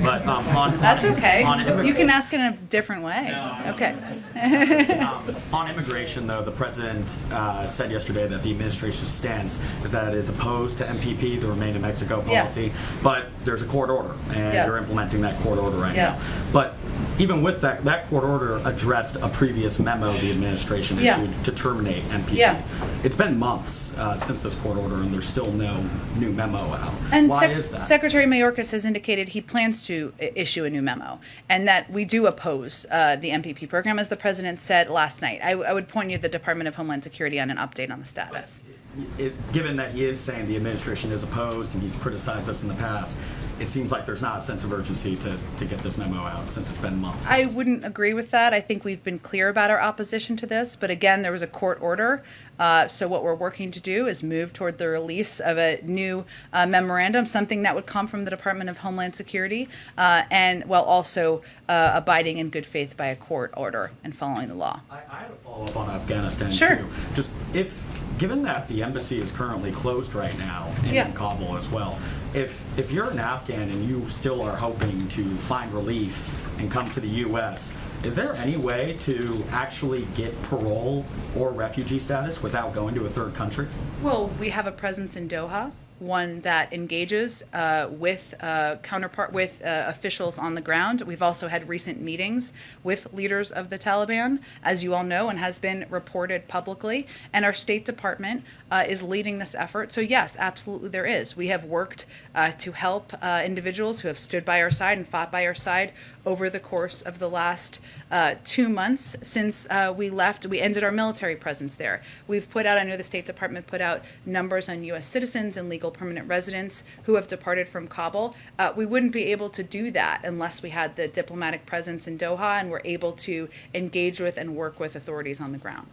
But That's okay. On You can ask in a different way. Okay. on immigration, though, the president said yesterday that the administration's stance is that it is opposed to MPP, the Remain in Mexico policy, but there's a court order, and you're implementing that court order right now. But even with that court order addressed a previous memo the administration issued to terminate MPP. It's been months since this court order, and there's still no new memo out. And Why is that? Secretary Mayorkas has indicated he plans to issue a new memo, and that we do oppose the MPP program, as the president said last night. I would point you to the Department of Homeland Security on an update on the status. Given that he is saying the administration is opposed and he's criticized us in the past, it seems like there's not a sense of urgency to get this memo out since it's been months. I wouldn't agree with that. I think we've been clear about our opposition to this, but again, there was a court order. So what we're working to do is move toward the release of a new memorandum, something that would come from the Department of Homeland Security, and while also abiding in good faith by a court order and following the law. I had a follow-up on Afghanistan, Sure. too. Just given that the embassy is currently closed right now in Kabul as well, if you're an Afghan and you still are hoping to find relief and come to the U.S., is there any way to actually get parole or refugee status without going to a third country? Well, we have a presence in Doha, one that engages with officials on the ground. We've also had recent meetings with leaders of the Taliban, as you all know, and has been reported publicly. And our State Department is leading this effort. So yes, absolutely there is. We have worked to help individuals who have stood by our side and fought by our side over the course of the last 2 months since we left. We ended our military presence there. We've put out, I know the State Department put out numbers on U.S. citizens and legal permanent residents who have departed from Kabul. We wouldn't be able to do that unless we had the diplomatic presence in Doha and were able to engage with and work with authorities on the ground.